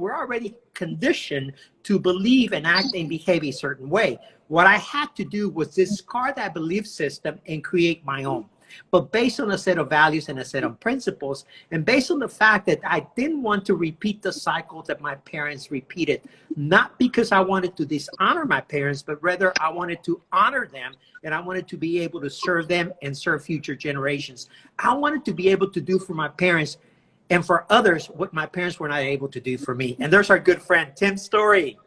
we're already conditioned to believe and act and behave a certain way. What I had to do was discard that belief system and create my own, but based on a set of values and a set of principles, and based on the fact that I didn't want to repeat the cycle that my parents repeated, not because I wanted to dishonor my parents, but rather I wanted to honor them, and I wanted to be able to serve them and serve future generations. I wanted to be able to do for my parents and for others what my parents were not able to do for me. And there's our good friend, Tim Storey.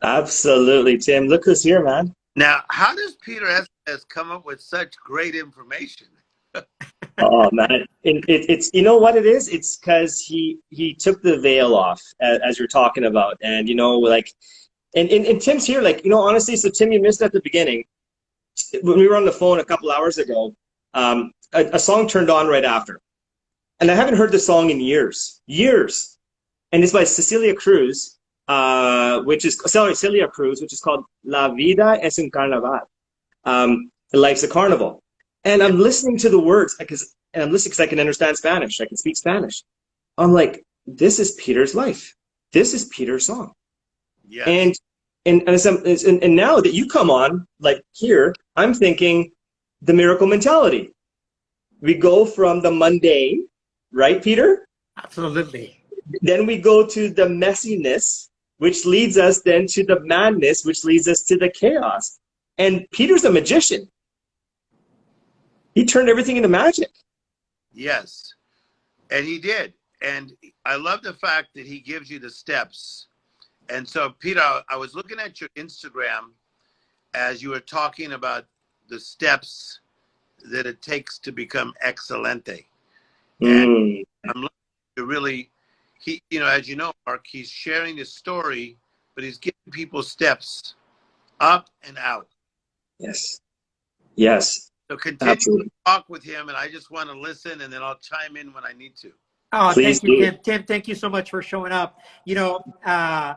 Absolutely, Tim. Look who's here, man. Now, how does Peter has come up with such great information? Oh man, it's you know what it is? It's because he took the veil off as you're talking about, and you know, like, and Tim's here, like, you know, honestly. So Tim, you missed at the beginning when we were on the phone a couple hours ago. A song turned on right after, and I haven't heard the song in years, and it's by Cecilia Cruz. Which is Celia Cruz, which is called La Vida es un Carnival. Life's a carnival. And I'm listening to the words because I can understand Spanish. I can speak Spanish. I'm like, this is Peter's life. This is Peter's song. Yeah. And now that you come on, like here, I'm thinking the miracle mentality. We go from the mundane, right, Peter? Absolutely. Then we go to the messiness, which leads us then to the madness, which leads us to the chaos. And Peter's a magician. He turned everything into magic. Yes, and he did. And I love the fact that he gives you the steps. And so, Peter, I was looking at your Instagram as you were talking about the steps that it takes to become excellente. And I'm looking to really... you know, as you know, Mark, he's sharing his story, but he's giving people steps up and out. Yes. Yes. So continue Absolutely. to talk with him, and I just want to listen, and then I'll chime in when I need to. Oh, please thank you, Tim. Tim, thank you so much for showing up. You know, I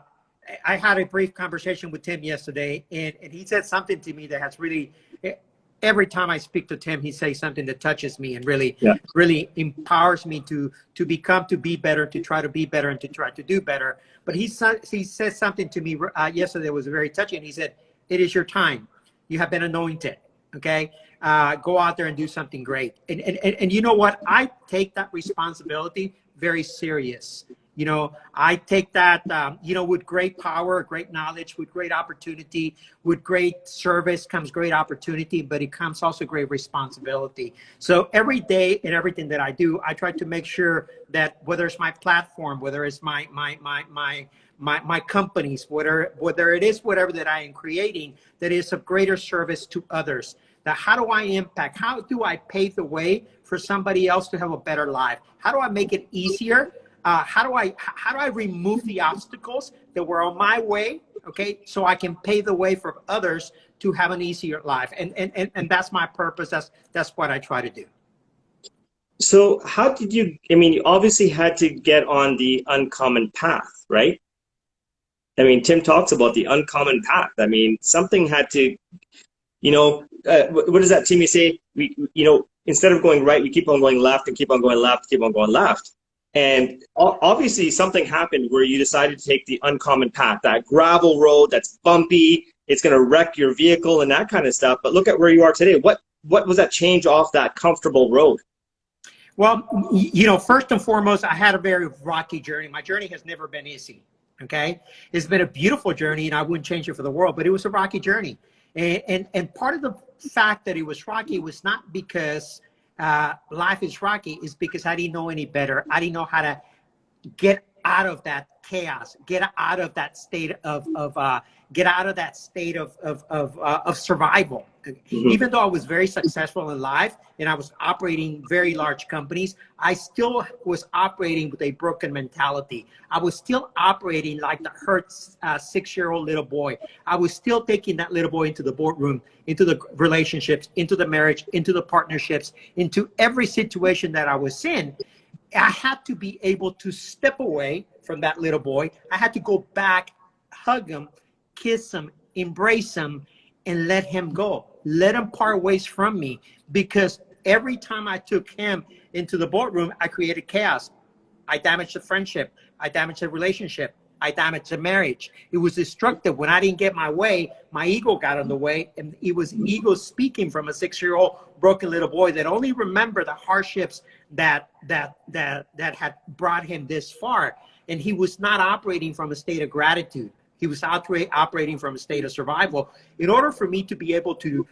had a brief conversation with Tim yesterday, and he said something to me that has really... Every time I speak to Tim, he says something that touches me and really empowers me to be better, to try to be better, and to try to do better. But he said something to me yesterday that was very touching. He said, "It is your time. You have been anointed. Okay, go out there and do something great." And you know what? I take that responsibility very serious. You know, I take that, you know, with great power, great knowledge, with great opportunity, with great service comes great opportunity, but it comes also great responsibility. So every day in everything that I do, I try to make sure that whether it's my platform, whether it's my companies, whether it is whatever that I am creating, that is of greater service to others. Now, how do I impact? How do I pave the way for somebody else to have a better life? How do I make it easier? How do I remove the obstacles that were on my way, okay, so I can pave the way for others to have an easier life? And that's my purpose. That's what I try to do. So how did you, I mean, you obviously had to get on the uncommon path, right? I mean, Tim talks about the uncommon path. I mean, something had to, you know, what does that Tim you say? You know, instead of going right, we keep on going left and keep on going left, keep on going left. And obviously something happened where you decided to take the uncommon path, that gravel road that's bumpy, it's going to wreck your vehicle and that kind of stuff. But look at where you are today. What was that change off that comfortable road? Well, you know, first and foremost, I had a very rocky journey. My journey has never been easy, okay? It's been a beautiful journey, and I wouldn't change it for the world, but it was a rocky journey. And part of the fact that it was rocky was not because life is rocky, is because I didn't know any better. I didn't know how to get out of that chaos, get out of that state of survival. Mm-hmm. Even though I was very successful in life and I was operating very large companies, I still was operating with a broken mentality. I was still operating like the hurt 6-year-old little boy. I was still taking that little boy into the boardroom, into the relationships, into the marriage, into the partnerships, into every situation that I was in. I had to be able to step away from that little boy. I had to go back, hug him, kiss him, embrace him, and let him go. Let him part ways from me, because every time I took him into the boardroom, I created chaos. I damaged the friendship. I damaged the relationship. I damaged the marriage. It was destructive. When I didn't get my way, my ego got in the way, and it was ego speaking from a 6-year-old broken little boy that only remembered the hardships that had brought him this far. And he was not operating from a state of gratitude. He was operating from a state of survival. In order for me to be able to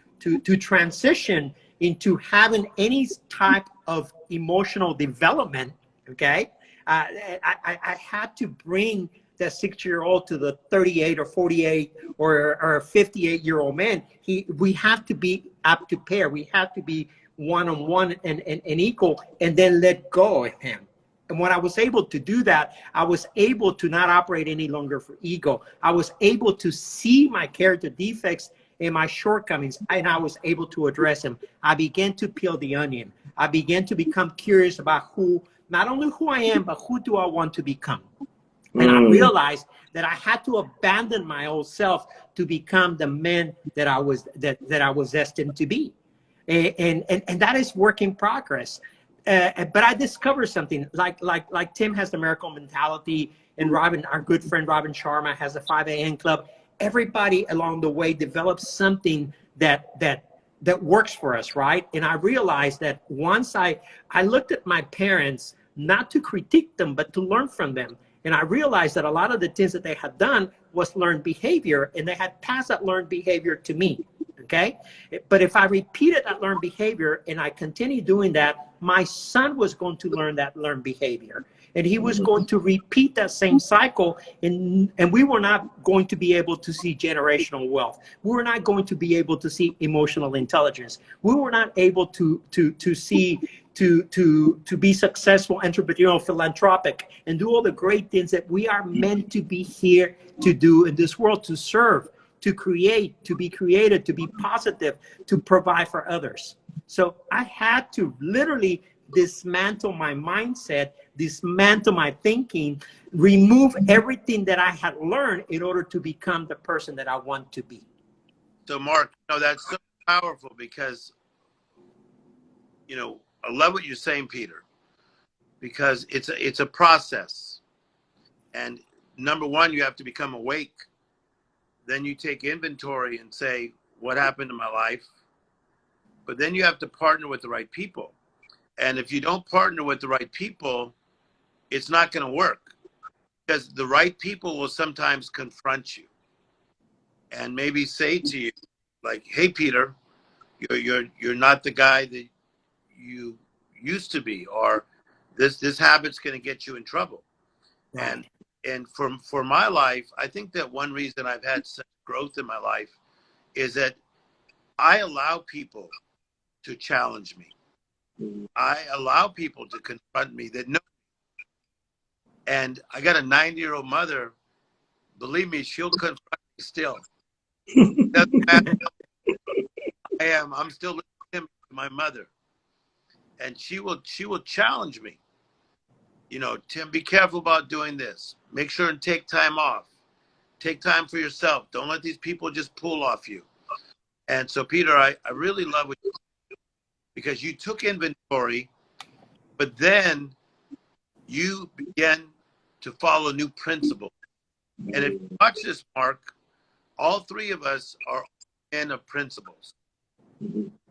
transition into having any type of emotional development, okay, I had to bring that 6-year-old to the 38 or 48 or 58-year-old man. We have to be up to pair. We have to be one-on-one and equal, and then let go of him. And when I was able to do that, I was able to not operate any longer for ego. I was able to see my character defects and my shortcomings, and I was able to address them. I began to peel the onion. I began to become curious about not only who I am, but who do I want to become. And I realized that I had to abandon my old self to become the man that I was destined to be. And that is work in progress. But I discovered something like Tim has the miracle mentality, and Robin, our good friend Robin Sharma, has the 5 a.m. club. Everybody along the way develops something that works for us, right? And I realized that once I looked at my parents, not to critique them, but to learn from them. And I realized that a lot of the things that they had done was learned behavior, and they had passed that learned behavior to me, okay? But if I repeated that learned behavior and I continued doing that, my son was going to learn that learned behavior. And he was going to repeat that same cycle, and we were not going to be able to see generational wealth. We were not going to be able to see emotional intelligence. We were not able to be successful, entrepreneurial, philanthropic, and do all the great things that we are meant to be here to do in this world, to serve, to create, to be creative, to be positive, to provide for others. So I had to literally dismantle my mindset, dismantle my thinking, remove everything that I had learned in order to become the person that I want to be. So Mark, that's so powerful, because, I love what you're saying, Peter, because it's a process. And number one, you have to become awake. Then you take inventory and say, what happened in my life? But then you have to partner with the right people. And if you don't partner with the right people, it's not going to work, because the right people will sometimes confront you and maybe say to you, like, hey, Peter, you're not the guy that you used to be, or this habit's going to get you in trouble. Right. And for my life, I think that one reason I've had such growth in my life is that I allow people to challenge me. I allow people to confront me that know. And I got a 90-year-old mother. Believe me, she'll confront me still. Doesn't matter how I am. I'm still listening to my mother, and she will challenge me. Tim, be careful about doing this. Make sure and take time off. Take time for yourself. Don't let these people just pull off you. And so, Peter, I really love what you do, because you took inventory, but then you began to follow new principles. And if you watch this, Mark, all three of us are men of principles.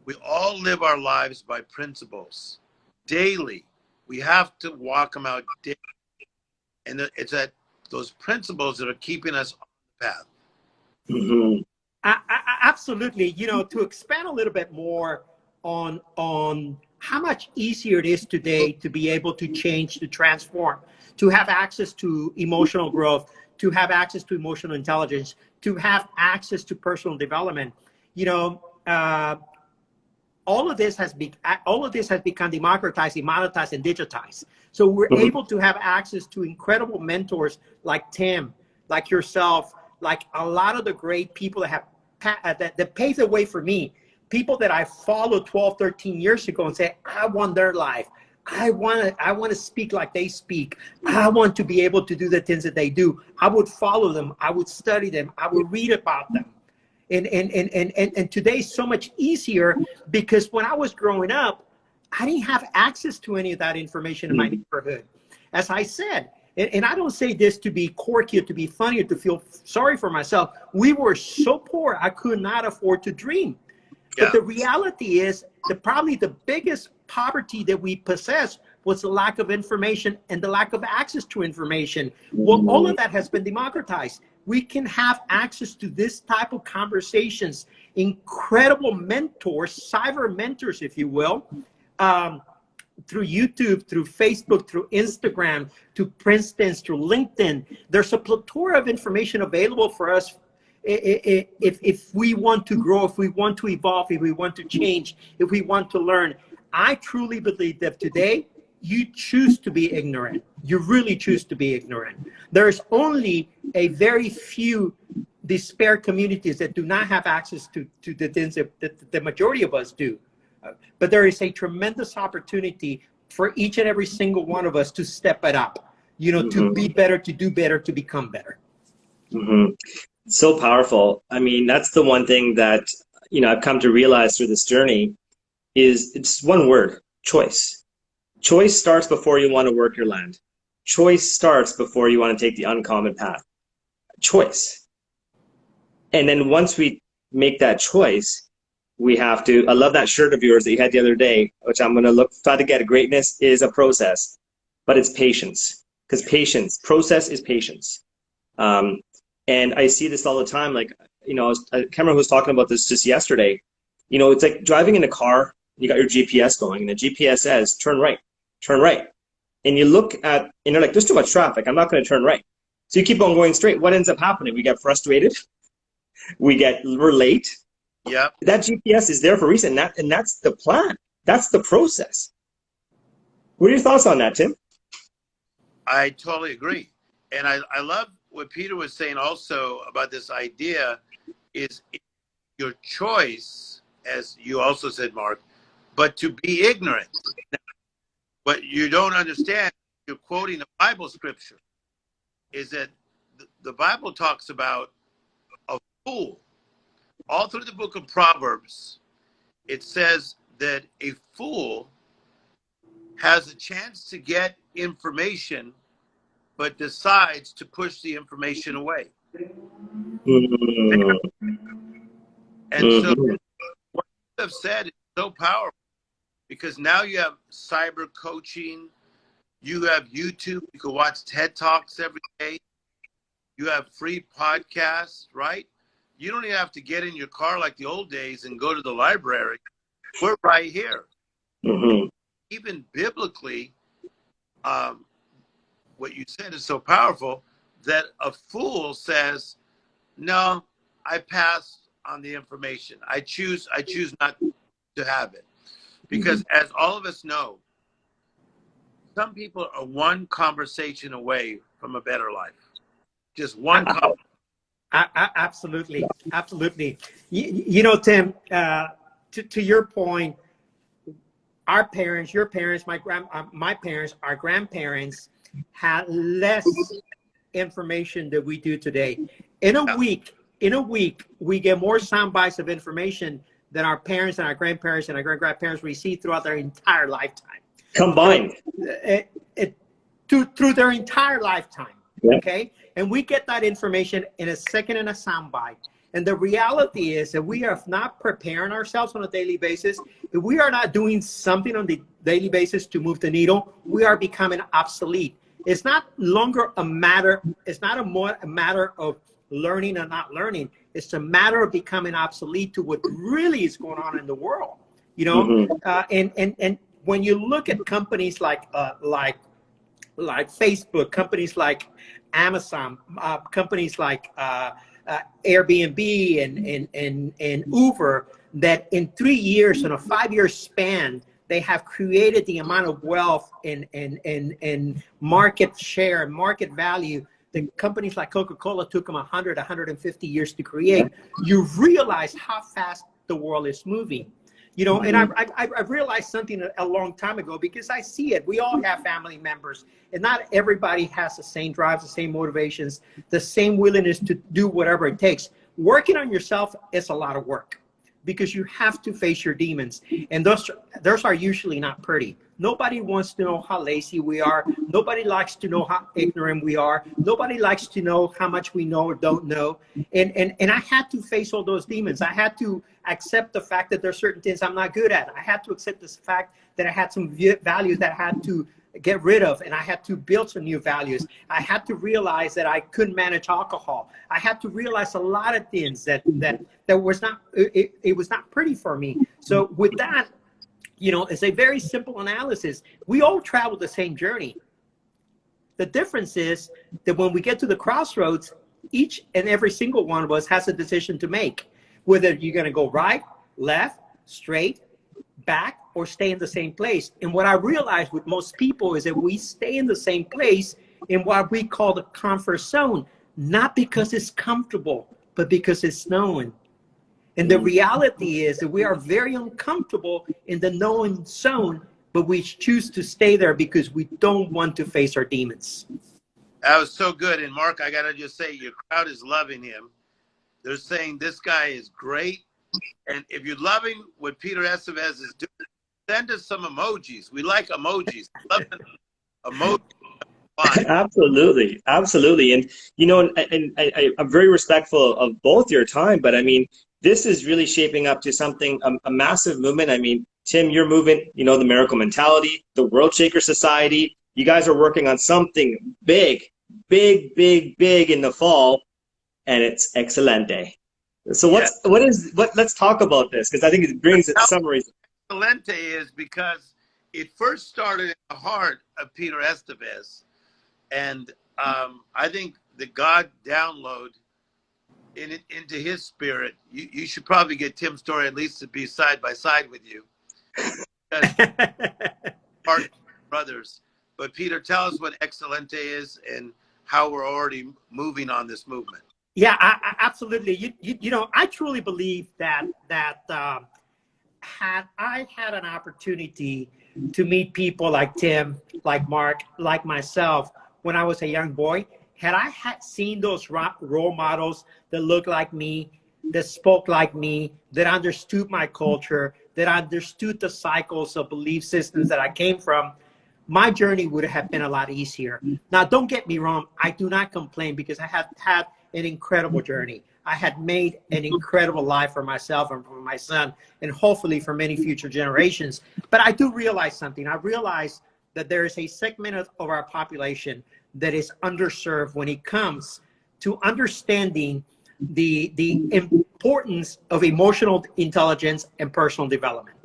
We all live our lives by principles daily. We have to walk them out daily. And it's that those principles that are keeping us on the path. Mm-hmm. Absolutely. To expand a little bit more on how much easier it is today to be able to change, to transform, to have access to emotional growth, to have access to emotional intelligence, to have access to personal development. All of this has become democratized, monetized, and digitized. So we're able to have access to incredible mentors like Tim, like yourself, like a lot of the great people that paved the way for me. People that I followed 12, 13 years ago and say, I want their life. I want to speak like they speak. I want to be able to do the things that they do. I would follow them. I would study them. I would read about them. And today's so much easier, because when I was growing up, I didn't have access to any of that information in my neighborhood. As I said, and I don't say this to be quirky or to be funny or to feel sorry for myself. We were so poor, I could not afford to dream. Yeah. But the reality is that probably the biggest poverty that we possess was the lack of information and the lack of access to information. Well, all of that has been democratized. We can have access to this type of conversations, incredible mentors, cyber mentors, if you will, through YouTube, through Facebook, through Instagram, to Princeton, through LinkedIn. There's a plethora of information available for us if we want to grow, if we want to evolve, if we want to change, if we want to learn. I truly believe that today you choose to be ignorant. You really choose to be ignorant. There's only a very few disparate communities that do not have access to the things that the majority of us do. But there is a tremendous opportunity for each and every single one of us to step it up, you know, to be better, to do better, to become better. So powerful. I mean, that's the one thing that, you know, I've come to realize through this journey is it's one word: choice. Choice starts before you want to work your land. Choice starts before you want to take the uncommon path. Choice. And then once we make that choice, we have to, I love that shirt of yours that you had the other day, which I'm going to try to get. Greatness is a process, but it's patience. Because process is patience. And I see this all the time. Like, you know, Cameron was talking about this just yesterday. You know, it's like driving in a car, you got your GPS going, and the GPS says, turn right, turn right. And you look at, and you're like, there's too much traffic, I'm not going to turn right. So you keep on going straight. What ends up happening? We get frustrated. We're late. Yeah. That GPS is there for a reason, and that's the plan. That's the process. What are your thoughts on that, Tim? I totally agree. And I love what Peter was saying also about this idea is your choice, as you also said, Mark, but to be ignorant. What you don't understand, you're quoting the Bible scripture, is that the Bible talks about a fool. All through the book of Proverbs, it says that a fool has a chance to get information, but decides to push the information away. And so what you have said is so powerful, because now you have cyber coaching, you have YouTube, you can watch TED Talks every day, you have free podcasts, right? You don't even have to get in your car like the old days and go to the library. We're right here. Even biblically, what you said is so powerful that a fool says, no, I pass on the information. I choose not to have it. Because as all of us know, some people are one conversation away from a better life. Just one conversation. Absolutely. Absolutely. You know, Tim, to your point, our parents, your parents, my parents, our grandparents had less information than we do today. In a week, we get more sound bites of information than our parents and our grandparents and our great-grandparents received throughout their entire lifetime. Combined. Through their entire lifetime, yeah. Okay? And we get that information in a second in a sound bite. And the reality is that we are not preparing ourselves on a daily basis. If we are not doing something on the daily basis to move the needle, we are becoming obsolete. It's not longer a matter, it's not a matter of learning or not learning. It's a matter of becoming obsolete to what really is going on in the world. You know, and when you look at companies like Facebook, companies like Amazon, companies like Airbnb and Uber, that in 3 years, in a 5-year span, they have created the amount of wealth and market share, market value that companies like Coca-Cola took them 100, 150 years to create. You realize how fast the world is moving. You know, and I realized something a long time ago, because I see it. We all have family members, and not everybody has the same drives, the same motivations, the same willingness to do whatever it takes. Working on yourself is a lot of work. because you have to face your demons. And those are usually not pretty. Nobody wants to know how lazy we are. Nobody likes to know how ignorant we are. Nobody likes to know how much we know or don't know. And I had to face all those demons. I had to accept the fact that there are certain things I'm not good at. I had to accept this fact that I had some values that I had to get rid of, and I had to build some new values. I had to realize that I couldn't manage alcohol. I had to realize a lot of things that was not, it was not pretty for me. So with that, you know, it's a very simple analysis. We all travel the same journey. The difference is that when we get to the crossroads, each and every single one of us has a decision to make, whether you're going to go right, left, straight, back, or stay in the same place. And what I realized with most people is that we stay in the same place in what we call the comfort zone, not because it's comfortable, but because it's known. And the reality is that we are very uncomfortable in the known zone, but we choose to stay there because we don't want to face our demons. That was so good. And Mark, I got to just say, your crowd is loving him. They're saying this guy is great. And if you're loving what Peter Estevez is doing, send us some emojis. We like emojis. Love emojis. Absolutely, absolutely. And you know, I'm very respectful of both your time, but I mean, this is really shaping up to something, a massive movement. I mean, Tim, your movement, you know, the Miracle Mentality, the World Shaker Society, you guys are working on something big in the fall, and it's excellente. So let's talk about this, because I think it brings summaries. Excellente is because it first started in the heart of Peter Estevez, and I think the God download into his spirit. You should probably get Tim Storey at least to be side by side with you, part brothers. But Peter, tell us what excellente is and how we're already moving on this movement. Yeah, I absolutely. You know, I truly believe that had I had an opportunity to meet people like Tim, like Mark, like myself when I was a young boy, had I seen those role models that looked like me, that spoke like me, that understood my culture, that understood the cycles of belief systems that I came from, my journey would have been a lot easier. Now, don't get me wrong. I do not complain, because I have had an incredible journey. I had made an incredible life for myself and for my son, and hopefully for many future generations. But I do realize something. I realize that there is a segment of our population that is underserved when it comes to understanding the importance of emotional intelligence and personal development.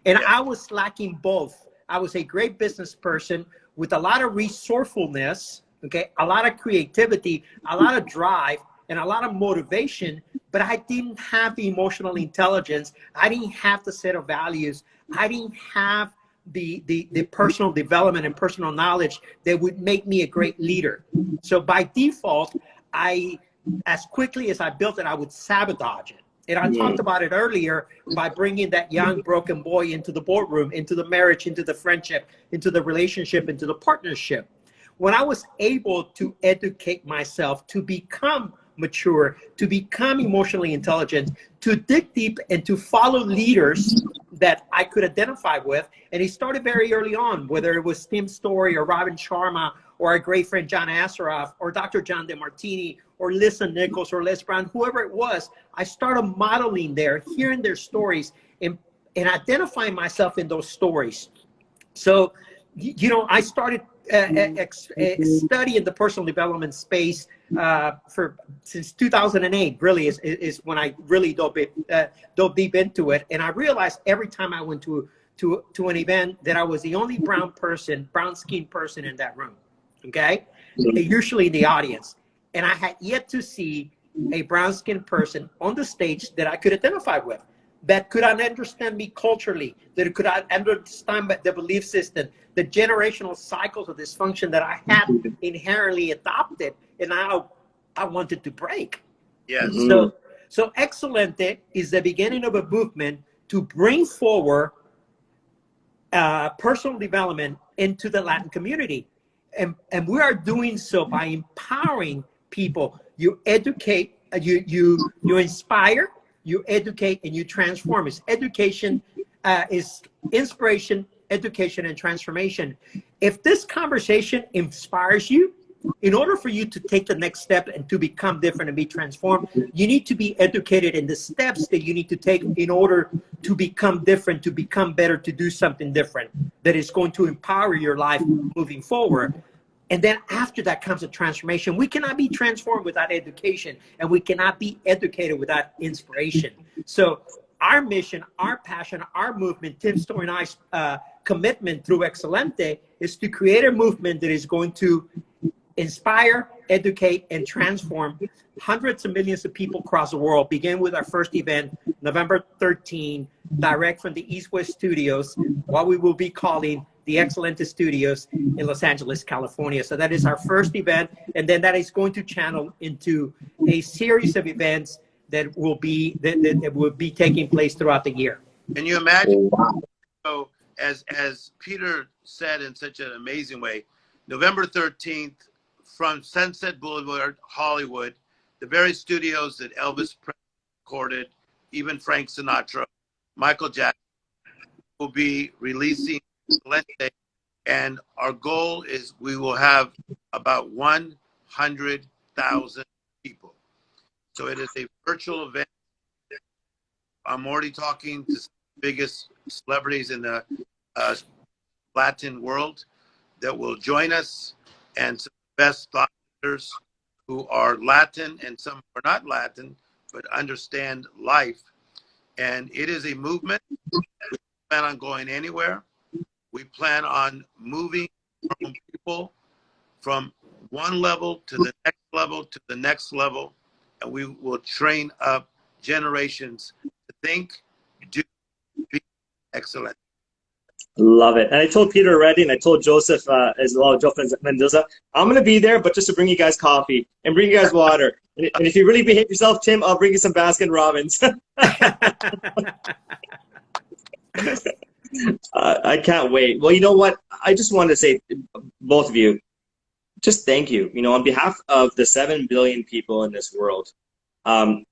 And I was lacking both. I was a great business person with a lot of resourcefulness, okay, a lot of creativity, a lot of drive, and a lot of motivation, but I didn't have the emotional intelligence. I didn't have the set of values. I didn't have the personal development and personal knowledge that would make me a great leader. So by default, as quickly as I built it, I would sabotage it. And I talked about it earlier by bringing that young broken boy into the boardroom, into the marriage, into the friendship, into the relationship, into the partnership. When I was able to educate myself to become mature, to become emotionally intelligent, to dig deep and to follow leaders that I could identify with. And it started very early on, whether it was Tim Storey or Robin Sharma or our great friend John Asseroff or Dr. John DeMartini or Lisa Nichols or Les Brown, whoever it was, I started modeling there, hearing their stories and identifying myself in those stories. So, you know, I started studying the personal development space since 2008. Really is when I really dove deep into it, and I realized every time I went to an event that I was the only brown skinned person in that room. Okay, usually in the audience, and I had yet to see a brown skinned person on the stage that I could identify with, that could understand me culturally, that could understand the belief system, the generational cycles of dysfunction that I had inherently adopted, and now I wanted to break. Yes. So Excellente is the beginning of a movement to bring forward personal development into the Latin community. And we are doing so by empowering people. You educate, you inspire, you educate, and you transform. It's education, is inspiration, education, and transformation. If this conversation inspires you, in order for you to take the next step and to become different and be transformed, you need to be educated in the steps that you need to take in order to become different, to become better, to do something different that is going to empower your life moving forward. And then after that comes a transformation. We cannot be transformed without education, and we cannot be educated without inspiration. So our mission, our passion, our movement, Tim Storey and I's commitment through Excellente is to create a movement that is going to inspire, educate, and transform hundreds of millions of people across the world. Begin with our first event, November 13, direct from the East West Studios, what we will be calling the Excellente Studios in Los Angeles, California. So that is our first event, and then that is going to channel into a series of events that will be taking place throughout the year. Can you imagine? So as Peter said in such an amazing way, November 13th, from Sunset Boulevard, Hollywood, the very studios that Elvis recorded, even Frank Sinatra, Michael Jackson, will be releasing Excellente. And our goal is we will have about 100,000 people. So it is a virtual event. I'm already talking to some of the biggest celebrities in the Latin world that will join us, and some best thought leaders who are Latin and some are not Latin, but understand life. And it is a movement. We plan on going anywhere. We plan on moving from people from one level to the next level to the next level. And we will train up generations to think, do, be excellent. Love it. And I told Peter already, and I told Joseph as well, Joseph Mendoza, I'm going to be there, but just to bring you guys coffee and bring you guys water. And if you really behave yourself, Tim, I'll bring you some Baskin Robbins. I can't wait. Well, you know what? I just wanted to say, both of you, just thank you. You know, on behalf of the 7 billion people in this world,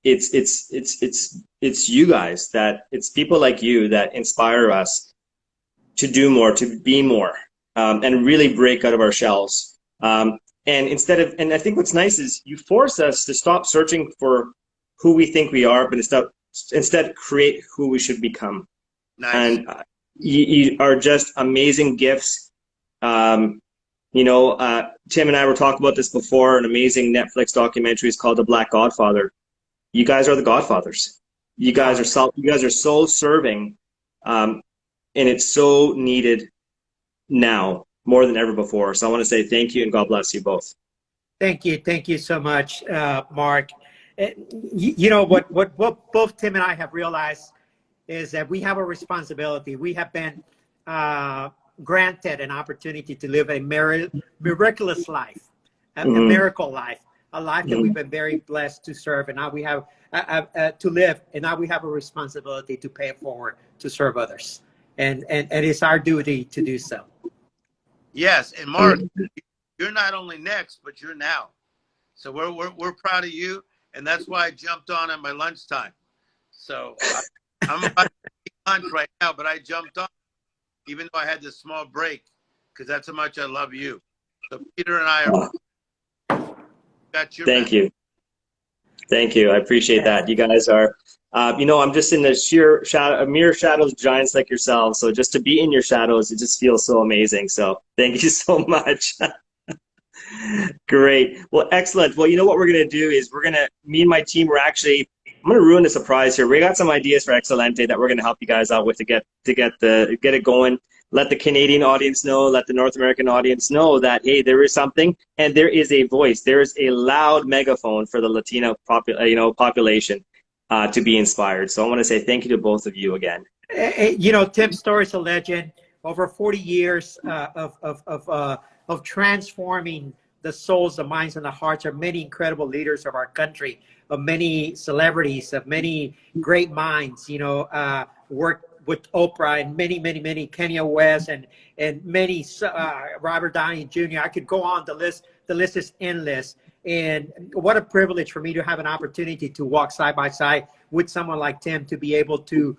it's you guys it's people like you that inspire us to do more, to be more, and really break out of our shells. And I think what's nice is you force us to stop searching for who we think we are, but instead create who we should become. Nice. And you are just amazing gifts. You know, Tim and I were talking about this before. An amazing Netflix documentary is called The Black Godfather. You guys are the Godfathers. You guys are so serving. And it's so needed now more than ever before. So I want to say thank you, and God bless you both. Thank you so much, Mark. You know what both Tim and I have realized is that we have a responsibility. We have been granted an opportunity to live a miraculous life, a miracle life, a life that we've been very blessed to serve, and now we have to live, and now we have a responsibility to pay it forward to serve others. And it's our duty to do so. Yes, and Mark, you're not only next, but you're now. So we're proud of you, and that's why I jumped on at my lunchtime. So I'm about to eat lunch right now, but I jumped on, even though I had this small break, because that's how much I love you. So Peter and I got your Thank you. Thank you. I appreciate that. You guys are. You know, I'm just in the sheer shadow, mere shadows of giants like yourselves. So just to be in your shadows, it just feels so amazing. So thank you so much. Great. Well, excellent. Well, you know what we're going to do is me and my team, I'm going to ruin the surprise here. We got some ideas for Excellente that we're going to help you guys out with to get it going. Let the Canadian audience know, let the North American audience know that, hey, there is something and there is a voice. There is a loud megaphone for the Latino population. To be inspired. So I want to say thank you to both of you again. You know, Tim Storey's a legend. Over 40 years of transforming the souls, the minds, and the hearts of many incredible leaders of our country, of many celebrities, of many great minds. You know, worked with Oprah and many Kanye West and many Robert Downey Jr. I could go on. The list is endless. And what a privilege for me to have an opportunity to walk side by side with someone like Tim, to be able to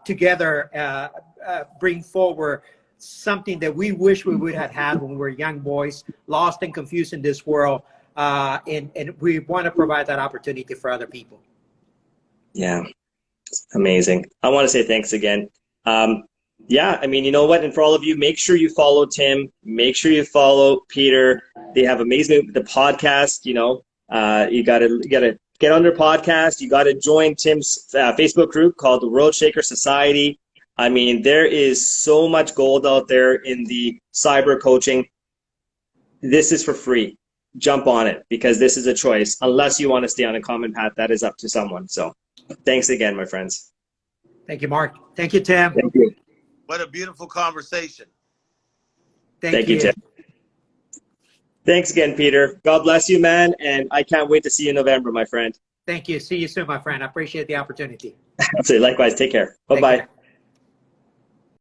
together bring forward something that we wish we would have had when we were young boys, lost and confused in this world. And we want to provide that opportunity for other people. Yeah, amazing. I want to say thanks again. Yeah, I mean, you know what? And for all of you, make sure you follow Tim. Make sure you follow Peter. They have amazing the podcast. You know, you gotta get on their podcast. You gotta join Tim's Facebook group called the World Shaker Society. I mean, there is so much gold out there in the cyber coaching. This is for free. Jump on it, because this is a choice. Unless you want to stay on a common path, that is up to someone. So thanks again, my friends. Thank you, Mark. Thank you, Tim. Thank you. What a beautiful conversation. Thank you, Tim. Thanks again, Peter. God bless you, man. And I can't wait to see you in November, my friend. Thank you. See you soon, my friend. I appreciate the opportunity. I'll say likewise. Take care. Bye-bye.